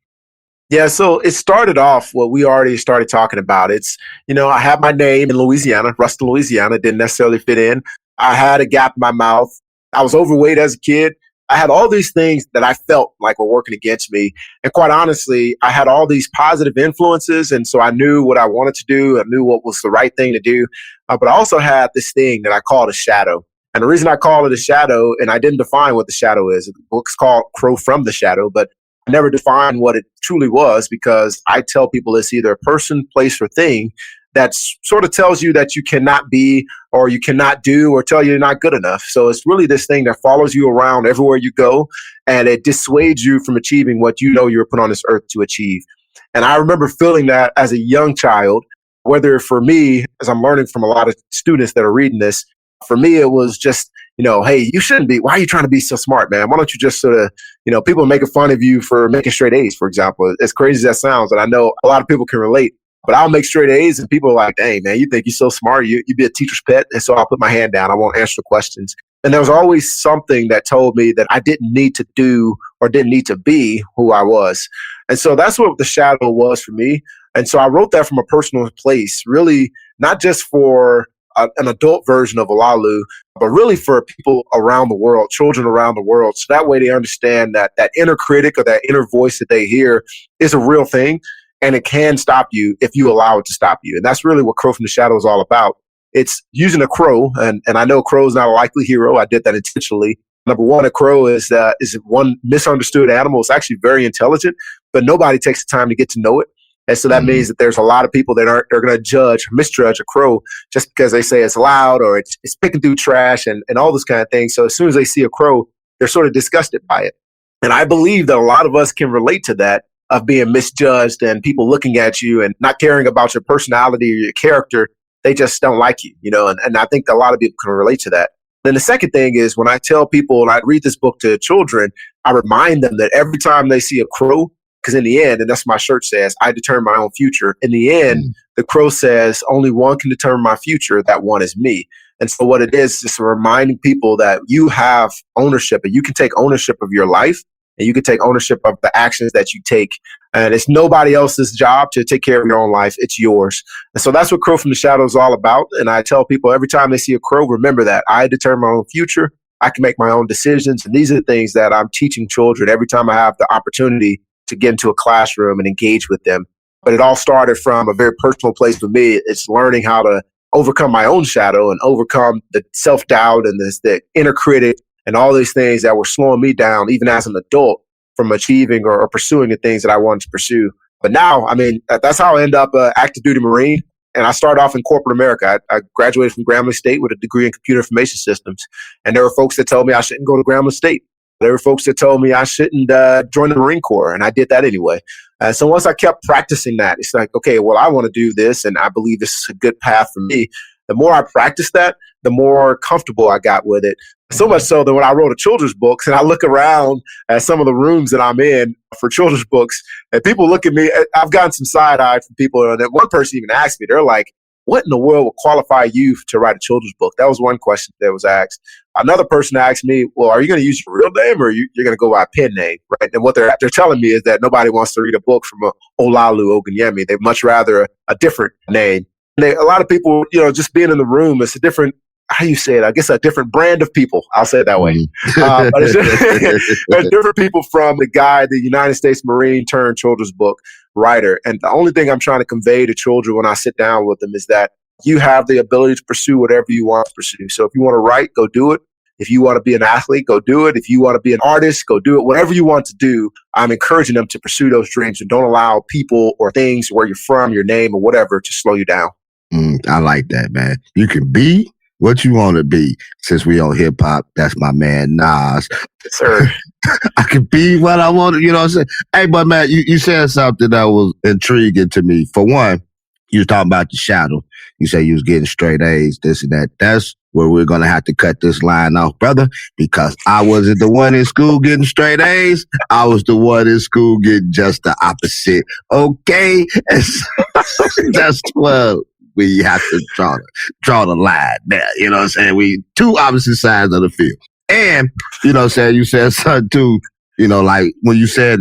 Speaker 4: Yeah, so it started off what we already started talking about. It's, you know, I have my name in Louisiana, Ruston, Louisiana, didn't necessarily fit in. I had a gap in my mouth. I was overweight as a kid. I had all these things that I felt like were working against me. And quite honestly, I had all these positive influences. And so I knew what I wanted to do. I knew what was the right thing to do. But I also had this thing that I called a shadow. And the reason I call it a shadow, and I didn't define what the shadow is, the book's called Crow from the Shadow, but I never defined what it truly was, because I tell people it's either a person, place, or thing that sort of tells you that you cannot be, or you cannot do, or tell you you're not good enough. So it's really this thing that follows you around everywhere you go, and it dissuades you from achieving what you know you were put on this earth to achieve. And I remember feeling that as a young child, whether for me, as I'm learning from a lot of students that are reading this, for me, it was just, you know, hey, you shouldn't be. Why are you trying to be so smart, man? Why don't you just sort of, you know, people making fun of you for making straight A's, for example. As crazy as that sounds, and I know a lot of people can relate, but I'll make straight A's and people are like, dang, man, you think you're so smart. You'd be a teacher's pet. And so I'll put my hand down. I won't answer the questions. And there was always something that told me that I didn't need to do or didn't need to be who I was. And so that's what the shadow was for me. And so I wrote that from a personal place, really not just for an adult version of Olaolu, but really for people around the world, children around the world. So that way they understand that that inner critic or that inner voice that they hear is a real thing, and it can stop you if you allow it to stop you. And that's really what Crow from the Shadow is all about. It's using a crow, and I know crow is not a likely hero. I did that intentionally. Number one, a crow is one misunderstood animal. It's actually very intelligent, but nobody takes the time to get to know it. And so that means that there's a lot of people that are going to misjudge a crow just because they say it's loud or it's picking through trash and all this kind of thing. So as soon as they see a crow, they're sort of disgusted by it. And I believe that a lot of us can relate to that, of being misjudged and people looking at you and not caring about your personality or your character. They just don't like you, you know, and I think a lot of people can relate to that. Then the second thing is, when I tell people, and I read this book to children, I remind them that every time they see a crow, because in the end, and that's what my shirt says, I determine my own future. In the end, the crow says, only one can determine my future. That one is me. And so what it is reminding people that you have ownership, and you can take ownership of your life, and you can take ownership of the actions that you take. And it's nobody else's job to take care of your own life. It's yours. And so that's what Crow from the Shadow is all about. And I tell people every time they see a crow, remember that I determine my own future. I can make my own decisions. And these are the things that I'm teaching children every time I have the opportunity to get into a classroom and engage with them. But it all started from a very personal place for me. It's learning how to overcome my own shadow and overcome the self-doubt and the inner critic and all these things that were slowing me down, even as an adult, from achieving or pursuing the things that I wanted to pursue. But now, I mean, that's how I end up active duty Marine. And I started off in corporate America. I graduated from Grambling State with a degree in computer information systems. And there were folks that told me I shouldn't go to Grambling State. There were folks that told me I shouldn't join the Marine Corps, and I did that anyway. So once I kept practicing that, it's like, okay, well, I want to do this, and I believe this is a good path for me. the more I practiced that, the more comfortable I got with it. So much so that when I wrote a children's books and I look around at some of the rooms that I'm in for children's books, and people look at me, I've gotten some side eye from people. And one person even asked me, they're like, what in the world would qualify you to write a children's book? That was one question that was asked. Another person asked me, well, are you going to use your real name or you're going to go by a pen name? Right. And what they're telling me is that nobody wants to read a book from a Olaolu, Ogunyemi. They'd much rather a different name. And a lot of people, just being in the room, it's a different, how you say it? I guess a different brand of people. I'll say it that way. But it's different people from the United States Marine turned children's book writer. And the only thing I'm trying to convey to children when I sit down with them is that you have the ability to pursue whatever you want to pursue. So if you want to write, go do it. If you want to be an athlete, go do it. If you want to be an artist, go do it. Whatever you want to do, I'm encouraging them to pursue those dreams and don't allow people or things, where you're from, your name or whatever, to slow you down.
Speaker 3: I like that, man. You can be what you want to be. Since we on hip hop, that's my man Nas.
Speaker 4: Yes, sir.
Speaker 3: I can be what I want to, you know what I'm saying? Hey, but man, you said something that was intriguing to me. For one, you was talking about the shadow. You say you was getting straight A's, this and that. That's where we're going to have to cut this line off, brother, because I wasn't the one in school getting straight A's. I was the one in school getting just the opposite. Okay? That's what we have to draw the line there. You know what I'm saying? We two opposite sides of the field. And, you know what I'm saying, you said something too, like when you say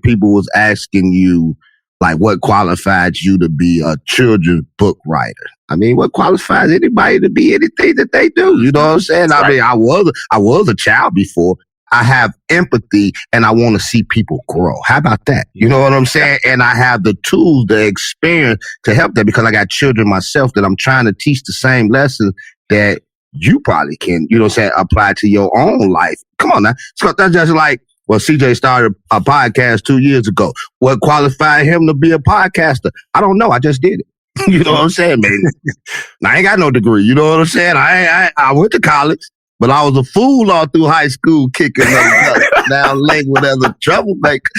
Speaker 3: people was asking you, like, what qualified you to be a children's book writer? I mean, what qualifies anybody to be anything that they do? You know what I'm saying? I mean, I was a child before. I have empathy and I want to see people grow. How about that? You know what I'm saying? And I have the tools, the experience to help that, because I got children myself that I'm trying to teach the same lessons that you probably can, apply to your own life. Come on now. So that's just like, well, CJ started a podcast 2 years ago. What qualified him to be a podcaster? I don't know. I just did it. You know what I'm saying, man? I ain't got no degree. You know what I'm saying? I went to college, but I was a fool all through high school, kicking down language as a troublemaker.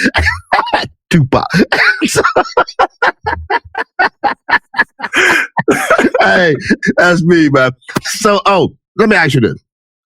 Speaker 3: Tupac. Hey, that's me, man. So, let me ask you this.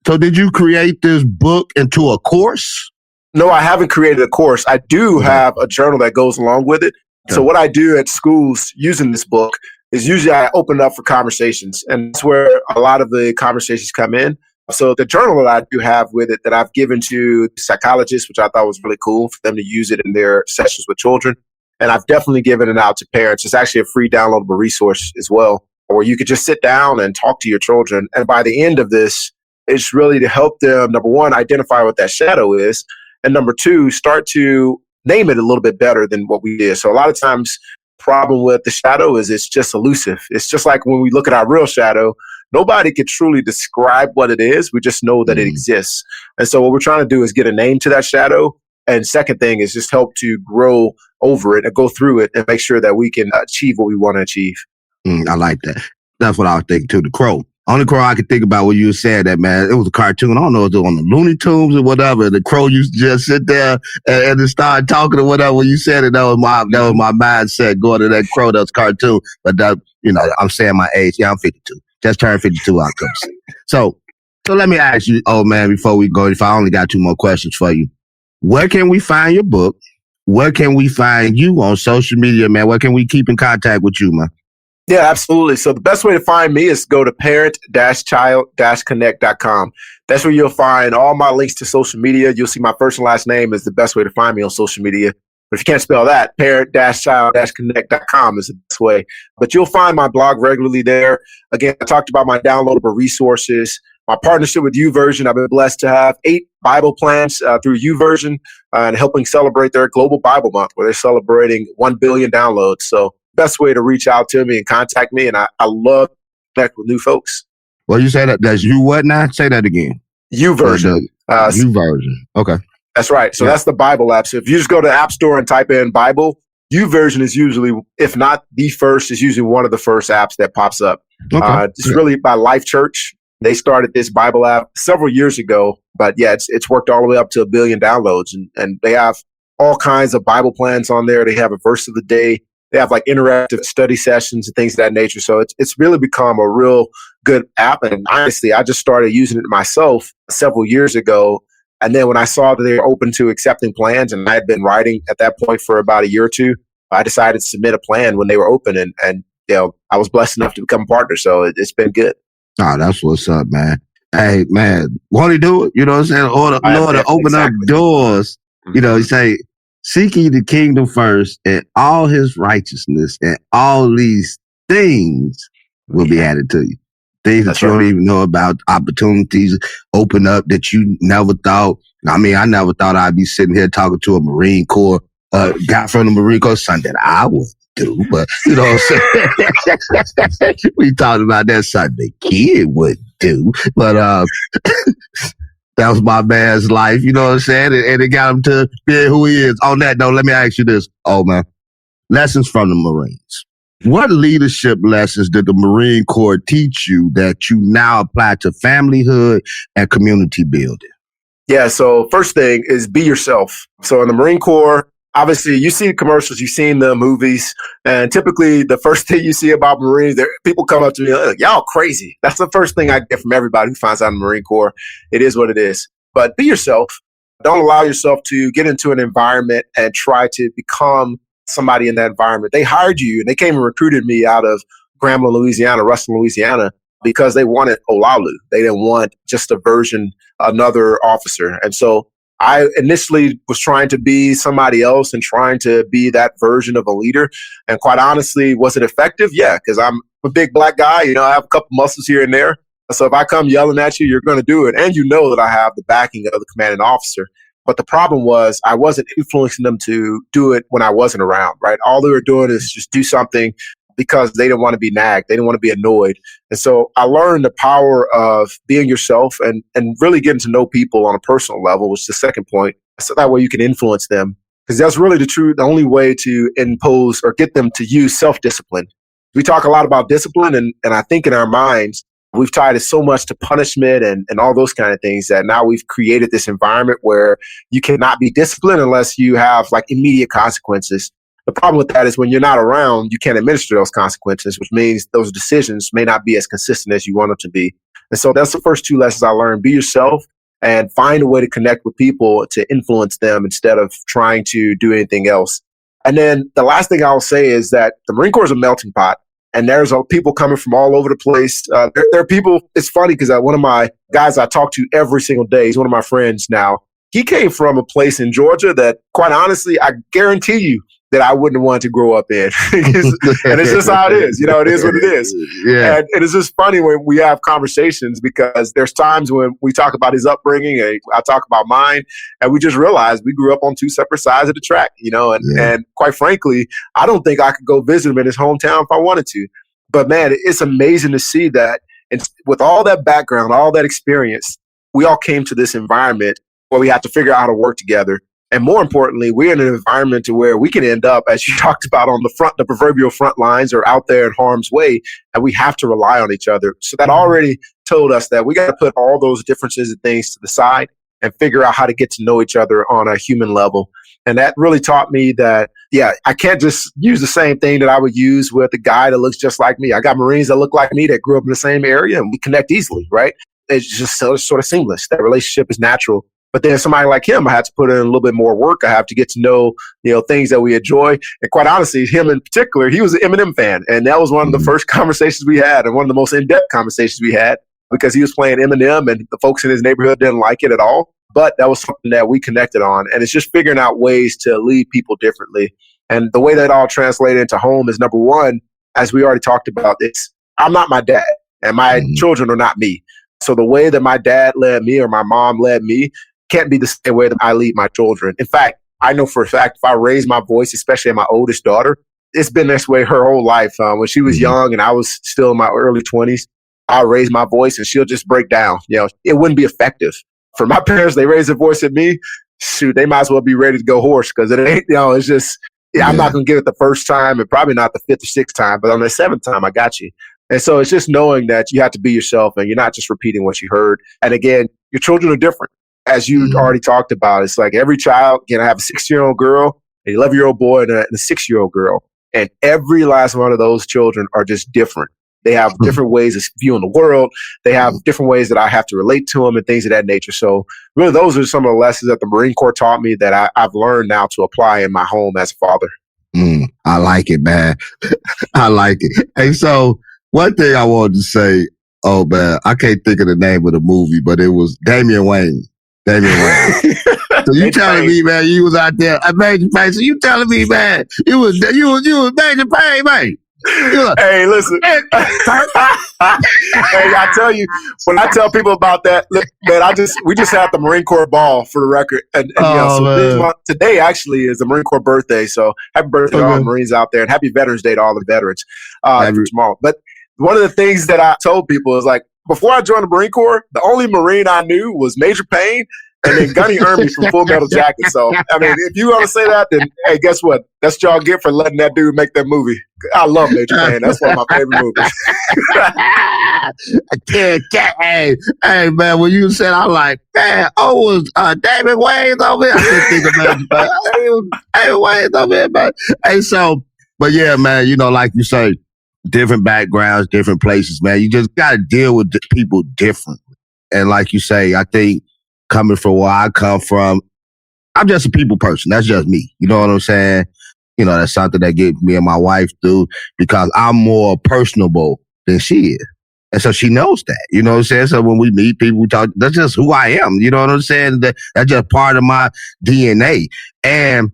Speaker 3: So did you create this book into a course?
Speaker 4: No, I haven't created a course. I do have a journal that goes along with it. So what I do at schools using this book is usually I open up for conversations, and that's where a lot of the conversations come in. So the journal that I do have with it that I've given to psychologists, which I thought was really cool for them to use it in their sessions with children. And I've definitely given it out to parents. It's actually a free downloadable resource as well, where you could just sit down and talk to your children. And by the end of this, it's really to help them, number one, identify what that shadow is. And number two, start to name it a little bit better than what we did. So a lot of times, problem with the shadow is it's just elusive. It's just like when we look at our real shadow, nobody can truly describe what it is. We just know that it exists. And so what we're trying to do is get a name to that shadow. And second thing is just help to grow over it and go through it and make sure that we can achieve what we want to achieve.
Speaker 3: I like that. That's what I was thinking too. The Crow. Only Crow I could think about when you said that, man. It was a cartoon. I don't know if it was on the Looney Tunes or whatever. The Crow used to just sit there and just start talking or whatever. When you said it, that was my mindset going to that Crow. That was cartoon. But that, I'm saying my age. Yeah, I'm 52. Just turned 52 outcomes. So let me ask you, old man, before we go, if I only got two more questions for you. Where can we find your book? Where can we find you on social media, man? Where can we keep in contact with you, man?
Speaker 4: Yeah, absolutely. So the best way to find me is go to parent-child-connect.com. That's where you'll find all my links to social media. You'll see my first and last name is the best way to find me on social media. But if you can't spell that, parent-child-connect.com is the best way. But you'll find my blog regularly there. Again, I talked about my downloadable resources. My partnership with YouVersion, I've been blessed to have 8 Bible plans through YouVersion and helping celebrate their Global Bible Month, where they're celebrating 1 billion downloads. So best way to reach out to me and contact me. And I love to connect with new folks.
Speaker 3: Well, you say that. That's you what now? Say that again.
Speaker 4: YouVersion.
Speaker 3: YouVersion. Okay.
Speaker 4: That's right. So that's the Bible app. So if you just go to the App Store and type in Bible, YouVersion is usually, if not the first, is usually one of the first apps that pops up. Okay. It's really by Life Church. They started this Bible app several years ago, but yeah, it's worked all the way up to 1 billion downloads, and they have all kinds of Bible plans on there. They have a verse of the day. They have like interactive study sessions and things of that nature. So it's really become a real good app. And honestly, I just started using it myself several years ago. And then when I saw that they were open to accepting plans, and I had been writing at that point for about a year or two, I decided to submit a plan when they were open. And I was blessed enough to become a partner. So it's been good.
Speaker 3: Oh, that's what's up, man. Hey, man, won't he do it? You know what I'm saying? Or the Lord to open up doors. You know, he say, seek ye the kingdom first, and all his righteousness, and all these things will be added to you. Things that you don't even know about, opportunities open up that you never thought. I mean, I never thought I'd be sitting here talking to a Marine Corps guy from the Marine Corps, something that I would do, but you know what I'm saying? We talked about that something the kid would do, but that was my man's life, you know what I'm saying? And it got him to be who he is. On that note, let me ask you this. Oh, man. Lessons from the Marines. What leadership lessons did the Marine Corps teach you that you now apply to familyhood and community building?
Speaker 4: Yeah, so first thing is be yourself. So in the Marine Corps, obviously you see commercials, you've seen the movies, and typically the first thing you see about Marines, people come up to me like, y'all crazy. That's the first thing I get from everybody who finds out in the Marine Corps. It is what it is. But be yourself. Don't allow yourself to get into an environment and try to become somebody in that environment. They hired you and they came and recruited me out of Grambling, Louisiana, Ruston, Louisiana, because they wanted Olaolu. They didn't want just a version, another officer. And so I initially was trying to be somebody else and trying to be that version of a leader. And quite honestly, was it effective? Yeah, because I'm a big black guy. You know, I have a couple muscles here and there. So if I come yelling at you, you're going to do it. And you know that I have the backing of the commanding officer. But the problem was I wasn't influencing them to do it when I wasn't around, right? All they were doing is just do something because they didn't want to be nagged. They didn't want to be annoyed. And so I learned the power of being yourself and really getting to know people on a personal level, which is the second point. So that way you can influence them, because that's really the only way to impose or get them to use self-discipline. We talk a lot about discipline, and I think in our minds, we've tied it so much to punishment and all those kind of things that now we've created this environment where you cannot be disciplined unless you have like immediate consequences. The problem with that is when you're not around, you can't administer those consequences, which means those decisions may not be as consistent as you want them to be. And so that's the first two lessons I learned. Be yourself and find a way to connect with people to influence them instead of trying to do anything else. And then the last thing I'll say is that the Marine Corps is a melting pot. And there's people coming from all over the place. There are people, it's funny because one of my guys I talk to every single day, he's one of my friends now. He came from a place in Georgia that, quite honestly, I guarantee you that I wouldn't want to grow up in. And it's just how it is. You know, it is what it is. Yeah. And it's just funny when we have conversations, because there's times when we talk about his upbringing and I talk about mine, and we just realize we grew up on two separate sides of the track, you know, and quite frankly, I don't think I could go visit him in his hometown if I wanted to. But man, it's amazing to see that with all that background, all that experience, we all came to this environment where we have to figure out how to work together. And more importantly, we're in an environment to where we can end up, as you talked about, on the proverbial front lines or out there in harm's way, and we have to rely on each other. So that already told us that we got to put all those differences and things to the side and figure out how to get to know each other on a human level. And that really taught me that, yeah, I can't just use the same thing that I would use with a guy that looks just like me. I got Marines that look like me that grew up in the same area, and we connect easily, right? It's just sort of seamless. That relationship is natural. But then somebody like him, I had to put in a little bit more work. I have to get to know, things that we enjoy. And quite honestly, him in particular, he was an Eminem fan. And that was one of the first conversations we had, and one of the most in-depth conversations we had, because he was playing Eminem and the folks in his neighborhood didn't like it at all. But that was something that we connected on. And it's just figuring out ways to lead people differently. And the way that all translated into home is, number one, as we already talked about, I'm not my dad, and my children are not me. So the way that my dad led me or my mom led me can't be the same way that I lead my children. In fact, I know for a fact, if I raise my voice, especially at my oldest daughter, it's been this way her whole life. When she was young and I was still in my early 20s, I'll raise my voice and she'll just break down. It wouldn't be effective. For my parents, they raise their voice at me. Shoot, they might as well be ready to go hoarse, because it ain't, it's just, I'm not going to get it the first time and probably not the fifth or sixth time, but on the seventh time, I got you. And so it's just knowing that you have to be yourself and you're not just repeating what you heard. And again, your children are different. As you already talked about, it's like every child, I have a 6-year-old girl, an 11-year-old boy, and a 6-year-old girl. And every last one of those children are just different. They have different ways of viewing the world. They have different ways that I have to relate to them and things of that nature. So really, those are some of the lessons that the Marine Corps taught me that I've learned now to apply in my home as a father.
Speaker 3: I like it, man. I like it. And so one thing I wanted to say, oh man, I can't think of the name of the movie, but it was Damian Wayne. So you telling me, man, you was out there, Major Payne. So you telling me, man, you was Major Payne, man.
Speaker 4: Hey, listen. Hey, I tell you, when I tell people about that, look, man, we just had the Marine Corps ball for the record, and today actually is the Marine Corps birthday. So happy birthday to all the Marines out there, and happy Veterans Day to all the veterans for tomorrow. But one of the things that I told people is like, before I joined the Marine Corps, the only Marine I knew was Major Payne. And then Gunny Ermey from Full Metal Jacket. So, I mean, if you want to say that, then, hey, guess what? That's what y'all get for letting that dude make that movie. I love Major Payne. That's one of my favorite movies.
Speaker 3: Hey, man, when you said, I'm like, man, was David Wayne's over here? I couldn't think of Major Payne. David Wayne's over here, man. Hey, so, but yeah, man, you know, like you say, different backgrounds, different places, man. You just got to deal with people differently. And like you say, I think, coming from where I come from, I'm just a people person. That's just me. You know what I'm saying? You know, that's something that gets me and my wife through because I'm more personable than she is. And so she knows that. You know what I'm saying? So when we meet people, we talk, that's just who I am. You know what I'm saying? That's just part of my DNA. And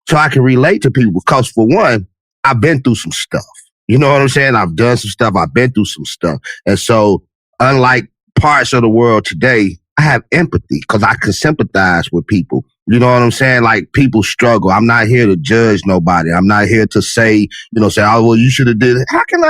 Speaker 3: so I can relate to people because for one, I've been through some stuff. You know what I'm saying? I've done some stuff. I've been through some stuff. And so unlike parts of the world today, I have empathy because I can sympathize with people. You know what I'm saying? Like people struggle. I'm not here to judge nobody. I'm not here to say, oh, well, you should have did it. How can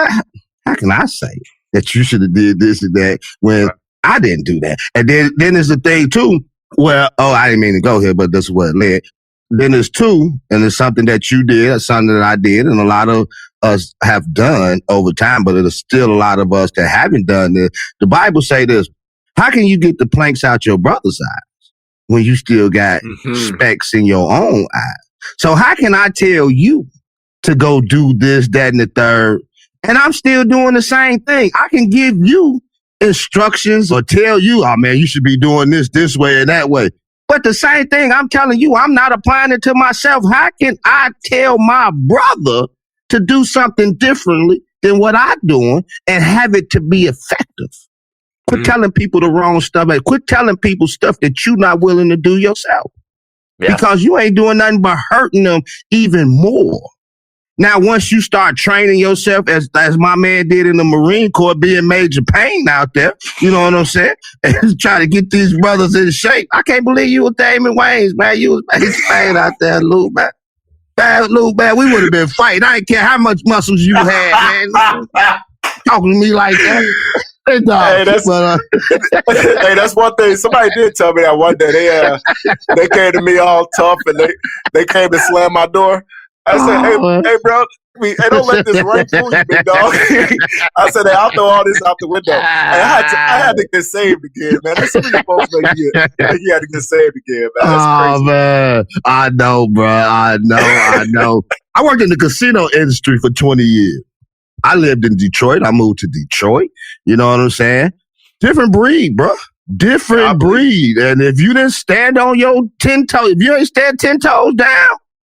Speaker 3: I say that you should have did this and that when I didn't do that? And then there's the thing too, where, I didn't mean to go here, but this is what it led. Then there's two, and it's something that you did, something that I did, and a lot of us have done over time, but there's still a lot of us that haven't done this. The Bible say this, how can you get the planks out your brother's eyes when you still got specks in your own eyes? So how can I tell you to go do this, that, and the third, and I'm still doing the same thing? I can give you instructions or tell you, oh man, you should be doing this way and that way. But the same thing I'm telling you, I'm not applying it to myself. How can I tell my brother to do something differently than what I'm doing and have it to be effective? Quit telling people the wrong stuff. And quit telling people stuff that you're not willing to do yourself. Yeah. Because you ain't doing nothing but hurting them even more. Now, once you start training yourself, as my man did in the Marine Corps, being Major Payne out there, you know what I'm saying? And trying to get these brothers in shape. I can't believe you was Damian Wayans, man. You was Major Payne out there, Lou, man. Lou, man, we would have been fighting. I didn't care how much muscles you had, man. Talking to me like that. Hey,
Speaker 4: that's one thing. Somebody did tell me that one day. They came to me all tough and they came and slammed my door. I said, hey, bro, don't let this rain fool you, big dog. I said, hey, I'll throw all this out the window. And I had to get saved again, man. That's something folks like you had to get saved again, man. That's crazy.
Speaker 3: Man. I know, bro. I know. I worked in the casino industry for 20 years. I lived in Detroit. I moved to Detroit. You know what I'm saying? Different breed, bro. Different breed. And if you didn't stand on your 10 toes, if you ain't stand 10 toes down,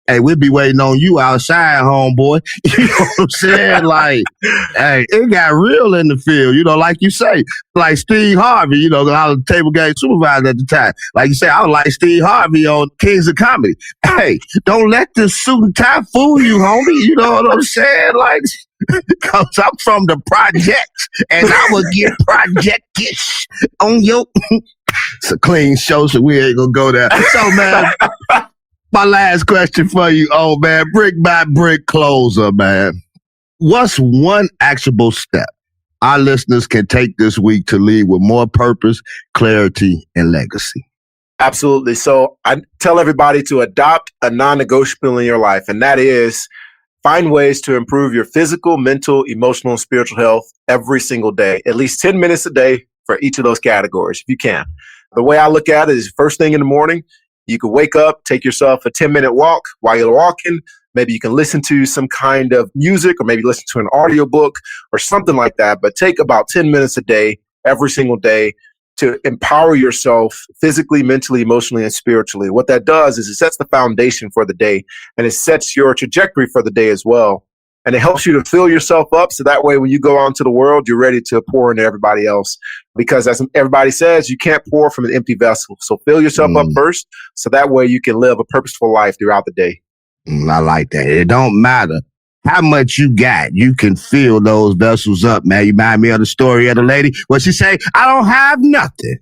Speaker 3: hey, we'll be waiting on you outside, homeboy. You know what I'm saying? Like, hey, it got real in the field, like you say. Like Steve Harvey, I was a table game supervisor at the time. Like you say, I was like Steve Harvey on Kings of Comedy. Hey, don't let this suit and tie fool you, homie. You know what I'm saying? Like, because I'm from the projects, and I will get project-ish on your... It's a clean show, so we ain't going to go there. So, man... My last question for you, man, brick by brick closer, man. What's one actionable step our listeners can take this week to lead with more purpose, clarity, and legacy?
Speaker 4: Absolutely. So I tell everybody to adopt a non-negotiable in your life, and that is find ways to improve your physical, mental, emotional, and spiritual health every single day, at least 10 minutes a day for each of those categories, if you can. The way I look at it is first thing in the morning, you can wake up, take yourself a 10-minute walk. While you're walking, Maybe you can listen to some kind of music, or maybe listen to an audiobook or something like that. But take about 10 minutes a day, every single day, to empower yourself physically, mentally, emotionally, and spiritually. What that does is it sets the foundation for the day, and it sets your trajectory for the day as well. And it helps you to fill yourself up, so that way when you go out into the world, you're ready to pour into everybody else. Because as everybody says, you can't pour from an empty vessel. So fill yourself up first, so that way you can live a purposeful life throughout the day.
Speaker 3: I like that. It don't matter how much you got. You can fill those vessels up, man. You remind me of the story of the lady. What she say? I don't have nothing.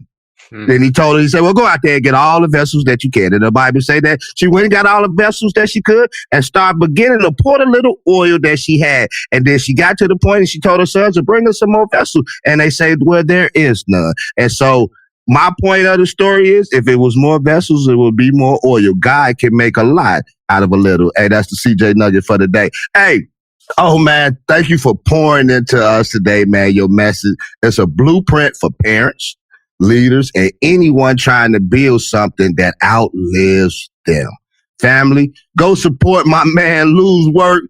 Speaker 3: Then he told her, he said, well, go out there and get all the vessels that you can. And the Bible say that she went and got all the vessels that she could and started beginning to pour the little oil that she had. And then she got to the point and she told her sons to bring her some more vessels. And they say, well, there is none. And so my point of the story is, if it was more vessels, it would be more oil. God can make a lot out of a little. Hey, that's the CJ Nugget for the day. Hey, oh, man, thank you for pouring into us today, man. Your message. It's a blueprint for parents, leaders, and anyone trying to build something that outlives them. Family, go support my man Lou's work.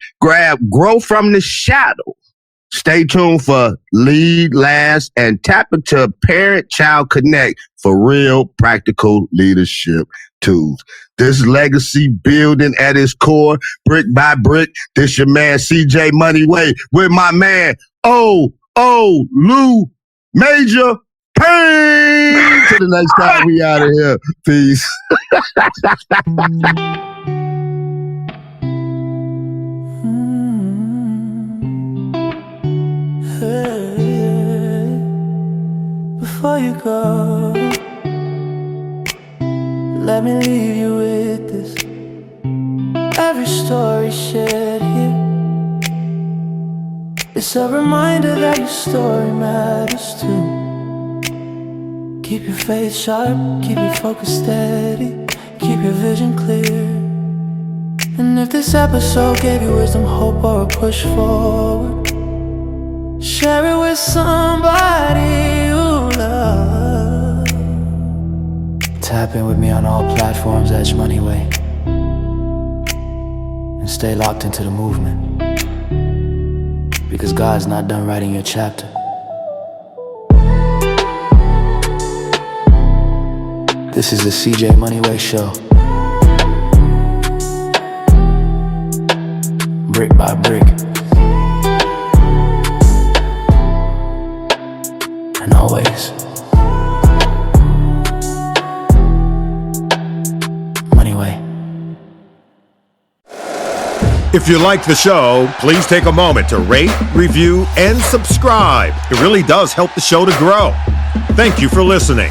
Speaker 3: Grow from the shadow. Stay tuned for Lead Last and tap into Parent Child Connect for real practical leadership tools. This legacy building at its core, brick by brick. This your man CJ Moneyway with my man Lou Major Pain. Till the next time, we out of here. Peace.
Speaker 1: Before you go, let me leave you with this. Every story shared here, it's a reminder that your story matters too. Keep your faith sharp, keep your focus steady, keep your vision clear. And if this episode gave you wisdom, hope, or a push forward, share it with somebody you love. Tap in with me on all platforms, Edge Moneyway, and stay locked into the movement, because God's not done writing your chapter. This is the CJ Moneyway Show. Brick by brick. And always. Moneyway.
Speaker 5: If you like the show, please take a moment to rate, review, and subscribe. It really does help the show to grow. Thank you for listening.